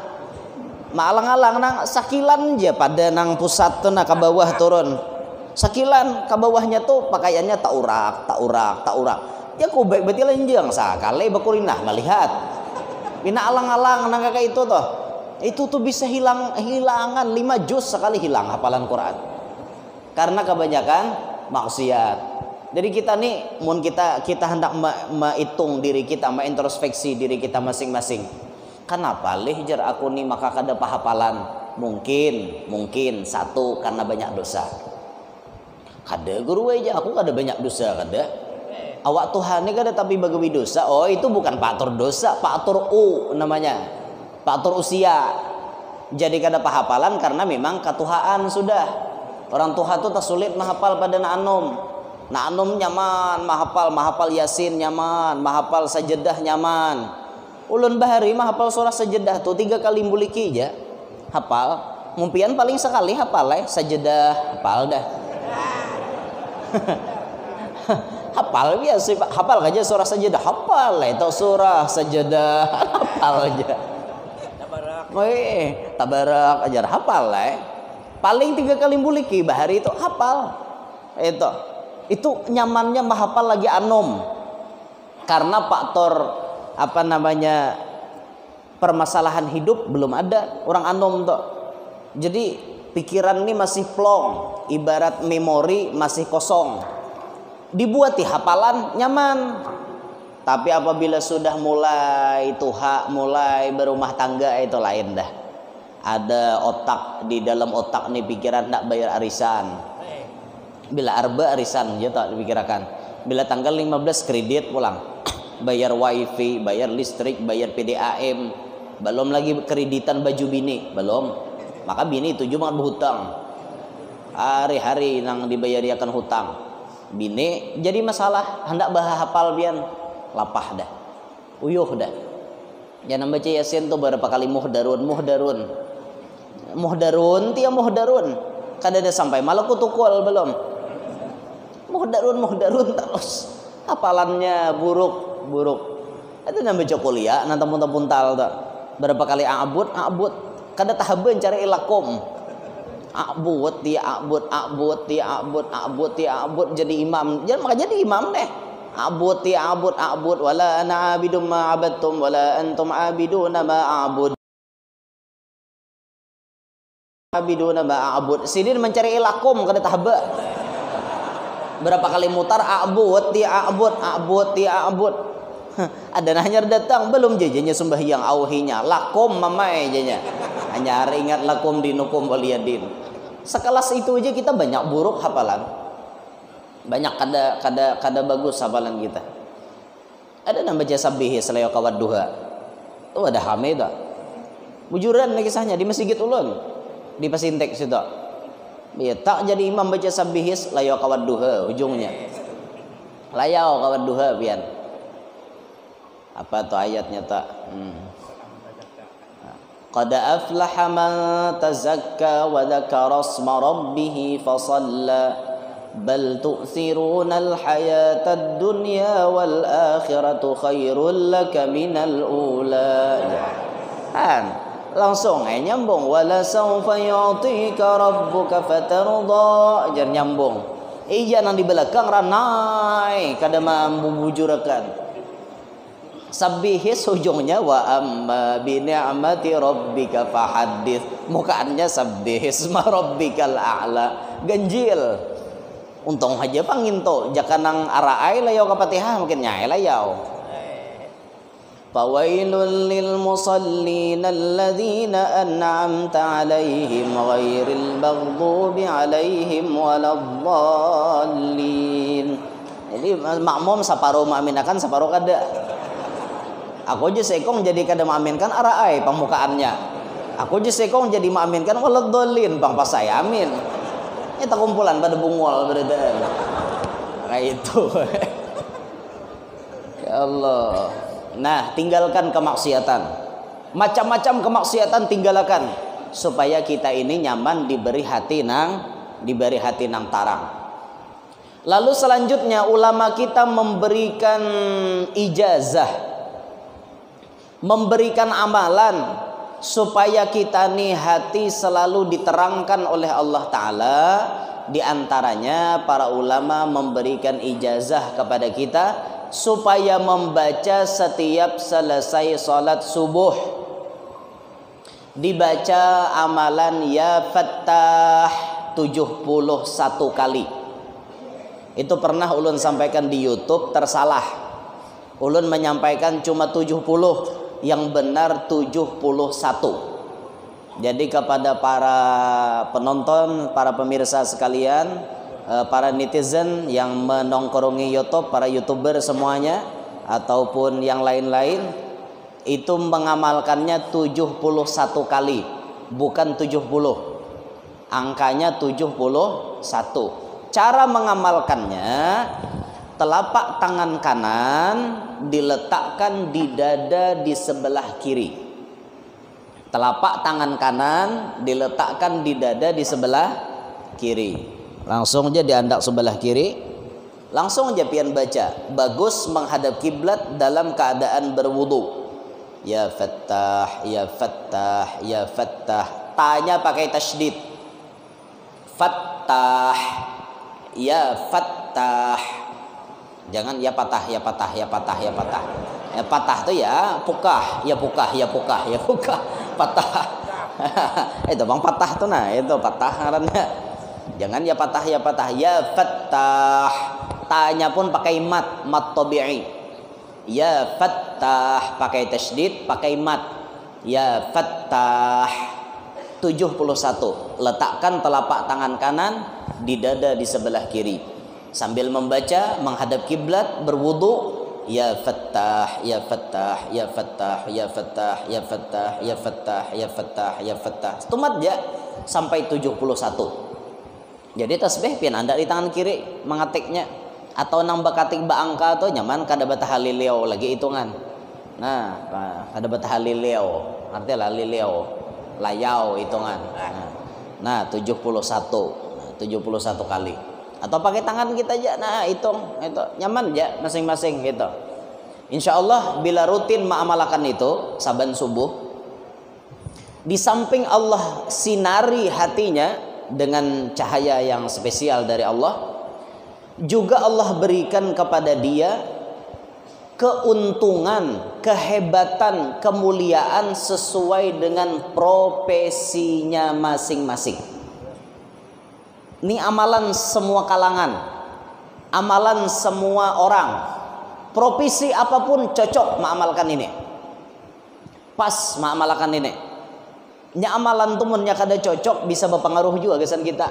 Maalang-alang nang sakilan aja pada nang pusat tuh nah ke bawah turun. Sakilan ke bawahnya tuh pakaiannya tak urak. Ya ku baik betul lenjang sakale bakurinah melihat. Bina alang-alang nang kayak itu tuh. Itu tuh bisa hilangan 5 juz sekali hilang hafalan Quran. Karena kebanyakan maksiat. Jadi kita nih mun kita hendak menghitung diri kita, mengintrospeksi diri kita masing-masing. Kenapa leh jar aku nih maka kada hafalan? Mungkin satu karena banyak dosa. Kada guru aja aku kada banyak dosa kada. Awak Tuhan kada tapi bagawi dosa. Oh itu bukan faktor dosa, faktor namanya. Faktor usia. Jadi kada hafalan karena memang ketuhaan sudah. Orang tua tu tak sulit menghafal pada na'anum. Na'anum nyaman, mahafal Yasin nyaman, mahafal sajadah nyaman. Ulun bahari mahafal surah sajadah tu 3 kali muliki aja. Hafal. Mumpian paling sekali hafal sajadah, hafal dah. Hafal biasa, hafal aja surah sajadah, hafal itu surah sajadah, hafal aja. Tabarak ajar hafal paling 3 kali muliki bahari itu hafal. Itu nyamannya menghafal lagi anom. Karena faktor permasalahan hidup belum ada orang anom tuh. Jadi pikiran ini masih plong, ibarat memori masih kosong. Dibuat hafalan nyaman. Tapi apabila sudah mulai tuha, mulai berumah tangga itu lain dah. Ada otak di dalam otak nih pikiran tak bayar arisan. Bila arba arisan je tak dipikirkan. Bila tanggal 15 kredit pulang. Bayar wifi, bayar listrik, bayar PDAM. Belum lagi kreditan baju bini, belum. Maka bini itu cuma berhutang. Hari-hari nang dibayari akan hutang. bini jadi masalah hendak hafal bian lapah dah uyuh dah jangan baca yasin tuh berapa kali muhdarun kada ada sampai malah kutukul belum muhdarun terus hafalannya buruk itu nambah baca kuliah nanti puntal tak berapa kali abud kada tahaban cari ilakum abud jadi imam jangan maka jadi imam deh abud wala ana abidum ma abadtum wala antum abiduna ma abud sidin mencari ilakum kada tahaba berapa kali mutar abud ada nahnya datang belum jajannya sembahyang auhinya lakum mamai janya hanya ingat lakum dinukum waliyadin sekelas itu aja kita banyak buruk hafalan banyak kada bagus hafalan kita ada nama baca sabbih selayu kawat duha itu ada hamidah bujuran kisahnya di Masjid Ulun di Pasintek situ dia tak jadi imam baca sabbih selayu kawat duha ujungnya layau kawat duha pian apa tuh ayatnya tak qad aflaha man tazakka wa dzakara isma rabbih fasalla bal tu'thiruna al-hayata ad-dunya wal akhiratu khairul laka minal ula kan langsung nyambung wala sawfa yu'tika rabbuka fatarda jar nyambung jangan di belakang ranai kada mampu bujurakan sabbihis ujungnya wa amma bi ni'mati rabbika fahaddits mukaannya sabbihis ma rabbikal a'la ganjil untung aja panginto jakanang araai layau kapatihah mungkin nyai layau fawailul lil musallin alladzina an'amta alaihim ghairil maghdubi alaihim waladdallin jadi makmum saparuh maaminakan saparuh kada aku aja sekong jadi kada mengaminkan araai pembukaannya. Aku aja sekong jadi mengaminkan waladdallin bang pas saya amin. Eta kumpulan pada bungol beredaan. Kayak itu. Ya Allah. Nah, tinggalkan kemaksiatan. Macam-macam kemaksiatan tinggalkan supaya kita ini nyaman diberi hati nang tarang. Lalu selanjutnya ulama kita memberikan ijazah memberikan amalan supaya kita nih hati selalu diterangkan oleh Allah Ta'ala. Di antaranya para ulama memberikan ijazah kepada kita supaya membaca setiap selesai salat subuh dibaca amalan ya Fattah 71 kali. Itu pernah ulun sampaikan di YouTube tersalah. Ulun menyampaikan cuma 70, yang benar 71. Jadi kepada para penonton, para pemirsa sekalian, para netizen yang menongkrongi YouTube, para YouTuber semuanya ataupun yang lain-lain, itu mengamalkannya 71 kali, bukan 70. Angkanya 71. Cara mengamalkannya, telapak tangan kanan diletakkan di dada di sebelah kiri. Telapak tangan kanan diletakkan di dada di sebelah kiri. Langsung aja diandak sebelah kiri. Langsung aja pian baca. Bagus menghadap kiblat dalam keadaan berwudu. Ya Fattah, ya Fattah, ya Fattah. Tanya pakai tasydid. Fattah, ya Fattah. Jangan ya patah, ya patah, ya patah, ya patah. Ya patah tuh ya pukah, ya pukah, ya pukah, ya pukah, patah. Itu bang patah tuh nah, itu patah ngarannya. Jangan ya patah, ya patah, ya Fattah. Tanya pun pakai mat tabi'i. Ya Fattah pakai tasydid, pakai mat. Ya Fattah 71. Letakkan telapak tangan kanan di dada di sebelah kiri. Sambil membaca menghadap kiblat berwudu ya Fattah ya Fattah ya Fattah ya Fattah ya Fattah ya Fattah ya Fattah ya Fattah tumat ya sampai 71. Jadi tasbih pian anda di tangan kiri mengetiknya atau nang bakatik ba angka to nyaman kada bata halileo lagi hitungan. Nah, kada bata halileo artinya halileo layau hitungan. Nah 71 kali atau pakai tangan kita aja. Nah hitung itu nyaman aja masing-masing gitu. Insya Allah bila rutin mengamalkan itu saban subuh, di samping Allah sinari hatinya dengan cahaya yang spesial dari Allah, juga Allah berikan kepada dia keuntungan, kehebatan, kemuliaan sesuai dengan profesinya masing-masing. Ini amalan semua kalangan, amalan semua orang, profesi apapun cocok mengamalkan ini, pas mengamalkan ini. Nya amalan tumunnya kada cocok bisa berpengaruh juga kesan kita.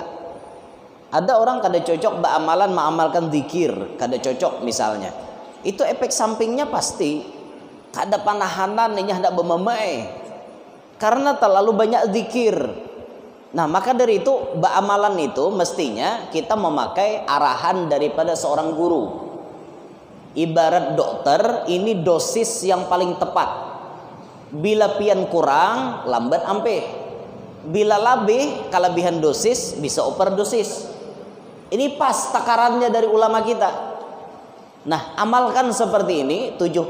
Ada orang kada cocok beramalan mengamalkan zikir, kada cocok misalnya. Itu efek sampingnya pasti kada panahanan ini hendak bermemai karena terlalu banyak zikir. Nah, maka dari itu beramalan itu mestinya kita memakai arahan daripada seorang guru. Ibarat dokter, ini dosis yang paling tepat. Bila pian kurang, lambat ampe. Bila lebih, kelebihan dosis bisa overdosis. Ini pas takarannya dari ulama kita. Nah, amalkan seperti ini 71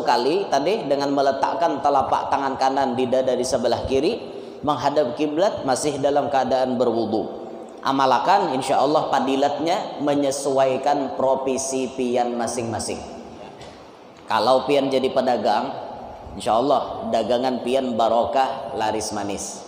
kali tadi dengan meletakkan telapak tangan kanan di dada di sebelah kiri, menghadap kiblat, masih dalam keadaan berwudu. Amalkan, insya Allah padilatnya menyesuaikan profesi pian masing-masing. Kalau pian jadi pedagang, insya Allah dagangan pian barokah, laris manis.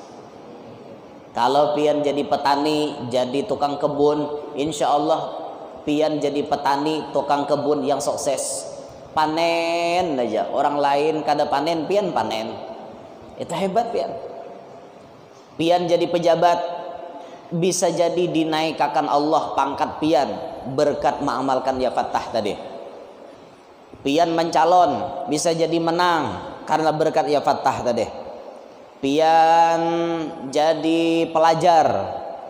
Kalau pian jadi petani, jadi tukang kebun, insya Allah pian jadi petani, tukang kebun yang sukses. Panen aja, orang lain kada panen, pian panen. Itu hebat pian. Pian jadi pejabat, bisa jadi dinaikkan Allah pangkat pian berkat mengamalkan ya Fattah tadi. Pian mencalon, bisa jadi menang karena berkat ya Fattah tadi. Pian jadi pelajar,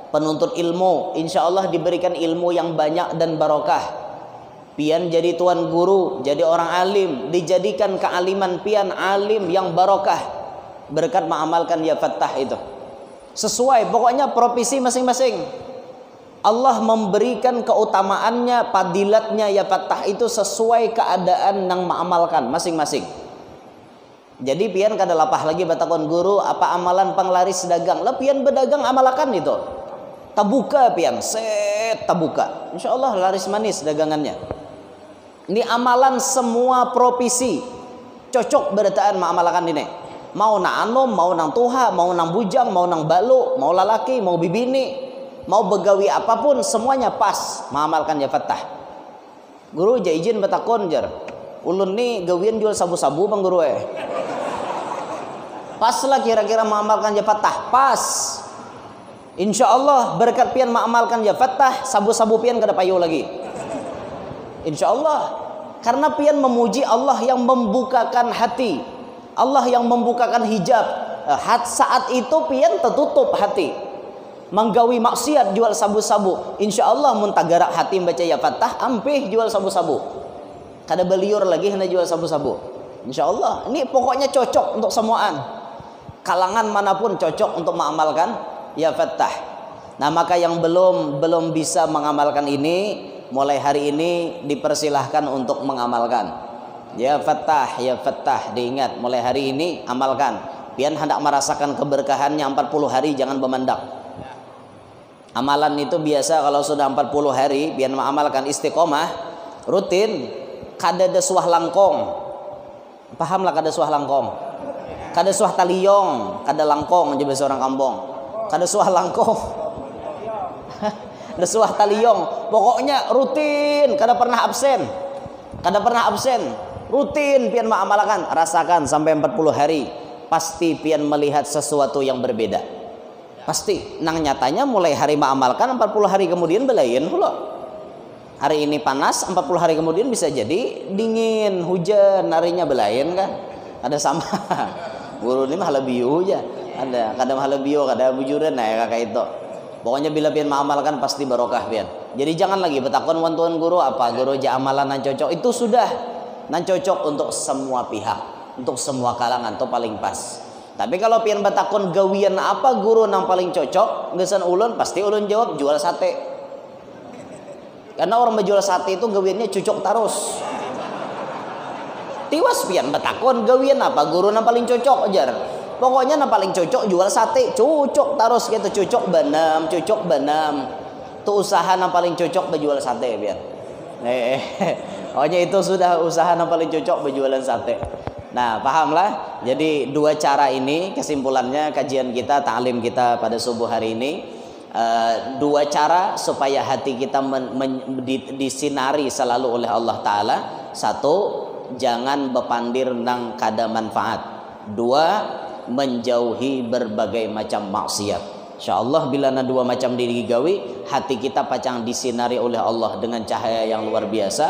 penuntut ilmu, insya Allah diberikan ilmu yang banyak dan barokah. Pian jadi tuan guru, jadi orang alim, dijadikan kealiman pian alim yang barokah berkat mengamalkan ya Fattah itu. Sesuai, pokoknya profesi masing-masing. Allah memberikan keutamaannya, padilatnya ya Fattah itu sesuai keadaan yang mengamalkan masing-masing. Jadi pian kada lapah lagi batakon guru apa amalan penglaris dagang. Lah pian berdagang amalkan itu. Tabuka pian, set tabuka. Insya Allah laris manis dagangannya. Ini amalan semua profesi cocok berataan mengamalkan ini. Mau nang anom, mau nang tuha, mau nang bujang, mau nang balu, mau lalaki, mau bibini, mau begawi apapun semuanya pas mengamalkan ya Fattah. Guru ja izin batakon jar. Ulun nih gawian jual sabu-sabu bang guru pas lah kira-kira mengamalkan ya Fattah, pas. Insya Allah berkat pian mengamalkan ya Fattah, sabu-sabu pian kada payu lagi. Insya Allah, karena pian memuji Allah yang membukakan hati, Allah yang membukakan hijab. Saat itu pian tertutup hati, menggawi maksiat jual sabu-sabu. Insya Allah muntagarak hati baca ya Fattah, ampih jual sabu-sabu. Kada beliur lagi hendak jual sabu-sabu. Insya Allah ini pokoknya cocok untuk semuaan, kalangan manapun cocok untuk mengamalkan ya Fattah. Nah, maka yang belum bisa mengamalkan ini, mulai hari ini dipersilahkan untuk mengamalkan ya Fattah, ya Fattah. Diingat mulai hari ini amalkan. Pian hendak merasakan keberkahannya 40 hari, jangan bemandak. Amalan itu biasa kalau sudah 40 hari pian mengamalkan istiqomah rutin, kada desuah langkong. Pahamlah kada suah langkong. Kada suah taliyong, kada langkong aja bahasa orang kampung. Kada suah langkong. Kada suah taliyong. Pokoknya rutin, kada pernah absen. Kada pernah absen. Rutin pian mengamalkan, rasakan sampai 40 hari. Pasti pian melihat sesuatu yang berbeda. Pasti. Nang nyatanya mulai hari mengamalkan 40 hari kemudian belain pula. Hari ini panas, 40 hari kemudian bisa jadi dingin, hujan, harinya belain kan. Ada sama. Guru ini mah halabiu aja. Ada kadang halabiu, kadang bujuran nah kayak itu. Pokoknya bila pian mengamalkan pasti barokah pian. Jadi jangan lagi betakon wan tuan guru apa guru ja amalan nan cocok, itu sudah nan cocok untuk semua pihak, untuk semua kalangan itu paling pas. Tapi kalau pian betakon gawian apa guru nang paling cocok, gesan ulun pasti ulun jawab jual sate. Karena orang menjual sate itu gawiannya cucok terus. Tiwas pian betakon gawian apa guru nang paling cocok ajar. Pokoknya nang paling cocok jual sate, cucok terus gitu, cucok banam, cucok banam. Itu usaha yang paling cocok berjual sate biar. Pokoknya itu sudah usaha yang paling cocok berjualan sate. Nah, pahamlah. Jadi dua cara ini kesimpulannya kajian kita, ta'lim kita pada subuh hari ini. Dua cara supaya hati kita disinari selalu oleh Allah Ta'ala. Satu, jangan bepandir nang kada manfaat. Dua, menjauhi berbagai macam maksiat. InsyaAllah bila na dua macam diri gawi, hati kita pacang disinari oleh Allah dengan cahaya yang luar biasa.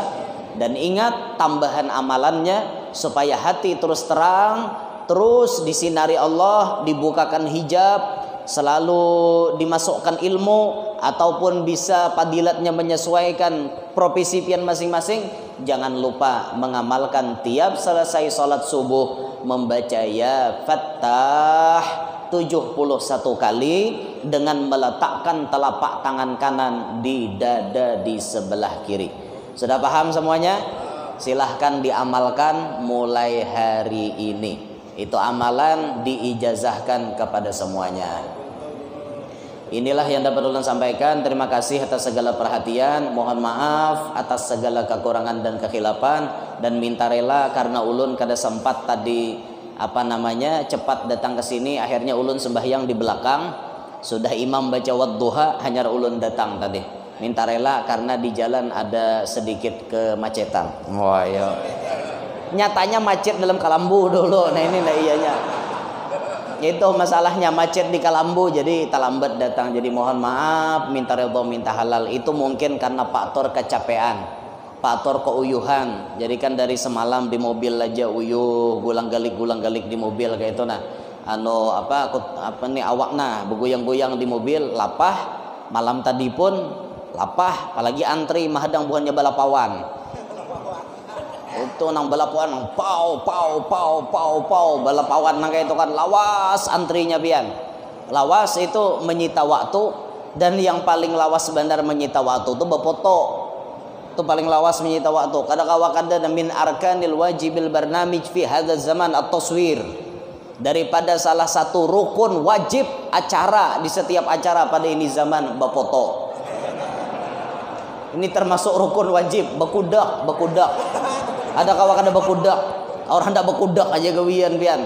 Dan ingat tambahan amalannya supaya hati terus terang, terus disinari Allah, dibukakan hijab, selalu dimasukkan ilmu, ataupun bisa padilatnya menyesuaikan profesi pian masing-masing. Jangan lupa mengamalkan tiap selesai salat subuh membaca ya Fattah 71 kali dengan meletakkan telapak tangan kanan di dada di sebelah kiri. Sudah paham semuanya? Silahkan diamalkan mulai hari ini. Itu amalan diijazahkan kepada semuanya. Inilah yang dapat ulun sampaikan. Terima kasih atas segala perhatian. Mohon maaf atas segala kekurangan dan kekhilapan, dan minta rela karena ulun kada sempat tadi cepat datang ke sini. Akhirnya ulun sembahyang di belakang, sudah imam baca wadduha, hanya ulun datang tadi. Minta rela karena di jalan ada sedikit kemacetan. Wah, ya. Nyatanya macet dalam Kalambu dulu. Nah ini lah iyanya. Itu masalahnya macet di Kalambu, jadi terlambat datang. Jadi mohon maaf, minta redha, minta halal. Itu mungkin karena faktor kecapean, faktor keuyuhan. Jadi kan dari semalam di mobil aja uyuh, gulang-galik di mobil kayak itu nah. Awakna begoyang-goyang di mobil, lapah. Malam tadi pun lapah, apalagi antri mahadang bukannya balapawan. Itu nang balapawan nang pau balapawan nang kayak itu kan lawas antrinya pian. Lawas itu menyita waktu, dan yang paling lawas benar menyita waktu itu befoto. Itu paling lawas menyita waktu. Kada min arkanil wajibil barnamij fi hadzal zaman at-taswir. Daripada salah satu rukun wajib acara di setiap acara pada ini zaman befoto. Ini termasuk rukun wajib, bekudak. Ada kawan kada bekudak, orang hendak bekudak aja gawian pian.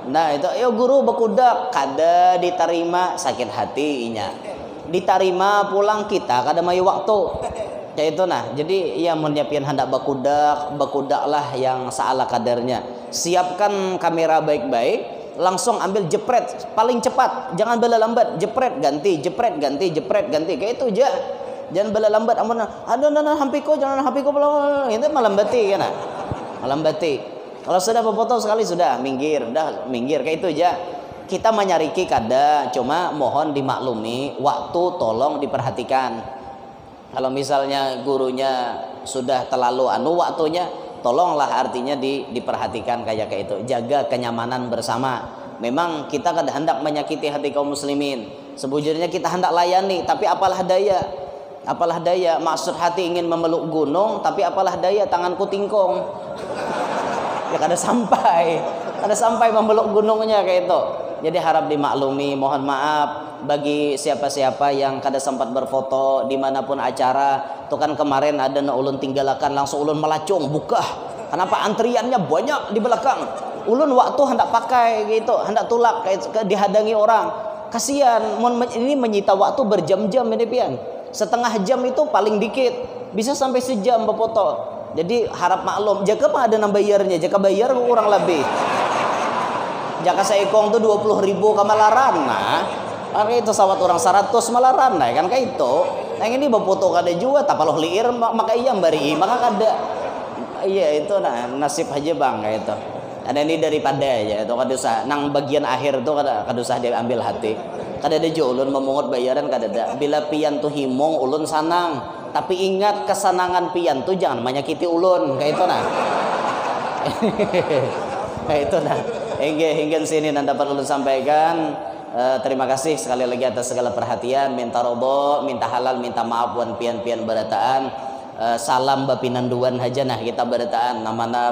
Nah itu, yo guru bekudak kada diterima, sakit hati inya. Diterima pulang kita kada mayu waktu. Ya itu nah. Jadi ya menyiapkan hendak bekudaklah yang seala kadarnya. Siapkan kamera baik-baik, langsung ambil jepret paling cepat, jangan bela lambat, jepret ganti kayak itu aja. Jangan bela lambat, amun hampiko jangan hampiko belum itu malambati kan. Malambati. Kalau sudah berfoto sekali sudah minggir kayak itu aja. Kita menyariki kada, cuma mohon dimaklumi waktu tolong diperhatikan. Kalau misalnya gurunya sudah terlalu waktunya, tolonglah artinya diperhatikan kayak itu. Jaga kenyamanan bersama. Memang kita kada hendak menyakiti hati kaum muslimin. Sebujurnya kita hendak layani, tapi apalah daya, maksud hati ingin memeluk gunung, tapi apalah daya tanganku tingkong. Ya kada sampai memeluk gunungnya kayak itu. Jadi harap dimaklumi, mohon maaf bagi siapa-siapa yang kada sempat berfoto dimanapun acara. Itu kan kemarin ada ulun tinggalakan, langsung ulun melacung buka. Kenapa antriannya banyak di belakang? Ulun waktu hendak pakai gitu, hendak tulak kayak dihadangi orang. Kasihan, ini menyita waktu berjam-jam ini pian. Setengah jam itu paling dikit, bisa sampai sejam berfoto. Jadi harap maklum, jaka apa ada bayarnya, jaka bayar kurang lebih. Jaka seikong tuh 20.000 kamalaran, nah, itu sawat orang 100 malaran, nah kan kayak itu. Yang ini berfoto kada juga, tapaloh liir maka iya bari, maka kada. Iya itu nah nasib aja bang kayak itu. Ada ini daripada aja itu kada usah, nang bagian akhir tuh kada usah diambil hati. Kadada jo ulun memungut bayaran kadada. Bila pian tu himong ulun sanang. Tapi ingat kesenangan pian tu jangan menyakiti ulun. Kayak itu nah. Kayak itu nah. Hingga sini nan dapat ulun sampaikan. Terima kasih sekali lagi atas segala perhatian. Minta ridho, minta halal, minta maaf wan pian-pian barataan. Salam bapinanduan haja nah kita barataan. Namana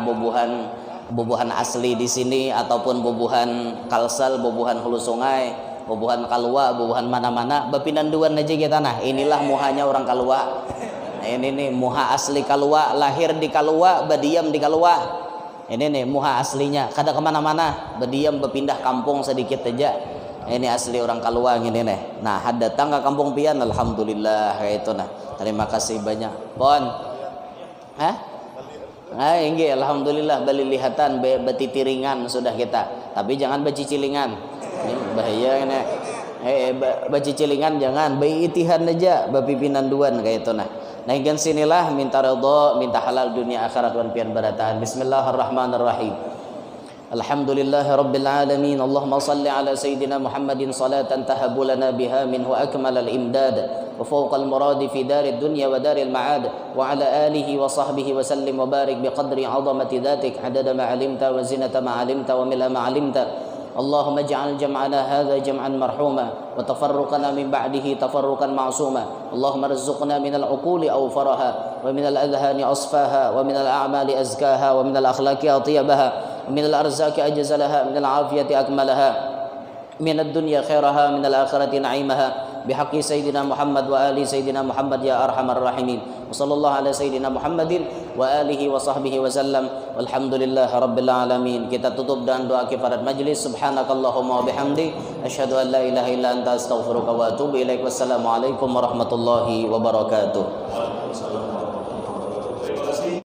bubuhan asli di sini ataupun bubuhan kalsel, bubuhan hulu sungai, bubuhan kalwa, bubuhan mana-mana, bapinanduan aja kita nah. Inilah muhanya orang kalwa. Ini nih muha asli kalwa, lahir di kalwa, berdiam di kalwa. Ini nih muha aslinya, kada kemana-mana, berdiam berpindah kampung sedikit aja. Ini asli orang kalwa ini nih. Nah, had datang ke kampung pian, alhamdulillah kayak itu nah. Terima kasih banyak. Pon, ini alhamdulillah beli lihatan betitiringan sudah kita. Tapi jangan becicilingan. Ini bahaya ini. Becicilingan jangan, beitihan aja, bapipinanduan kayak itu nah. Nah, ingin sinilah minta ridho, minta halal dunia akhirat wan pian barataan. Bismillahirrahmanirrahim. Alhamdulillah Rabbil Alamin. Allahumma salli ala Sayyidina Muhammadin salatan tahabu lana biha minhu akmal al-imdad wa fawqa al-murad fi dari dunya wa dari al-ma'ad wa ala alihi wa sahbihi wa sallim wa barik biqadri azamati dhatik adada ma alimta wa zinata ma alimta wa mila ma alimta. اللهم اجعل جمعنا هذا جمعا مرحوما وتفرقنا من بعده تفرقا معصوما اللهم ارزقنا من العقول أوفرها ومن الأذهان أصفاها ومن الأعمال أزكاها ومن الأخلاق أطيبها ومن الأرزاق أجزلها من العافية أكملها من الدنيا خيرها من الآخرة نعيمها بحق سيدنا محمد وآل سيدنا محمد يا أرحم الراحمين وصلى الله على سيدنا محمد وآله وصحبه وسلم والحمد لله رب العالمين. Kita tutup dengan doa kifarat majlis. Subhanakallahumma wa bihamdik asyhadu an la ilaha illa anta astaghfiruka wa atubu ilaik. Wassalamualaikum warahmatullahi wabarakatuh.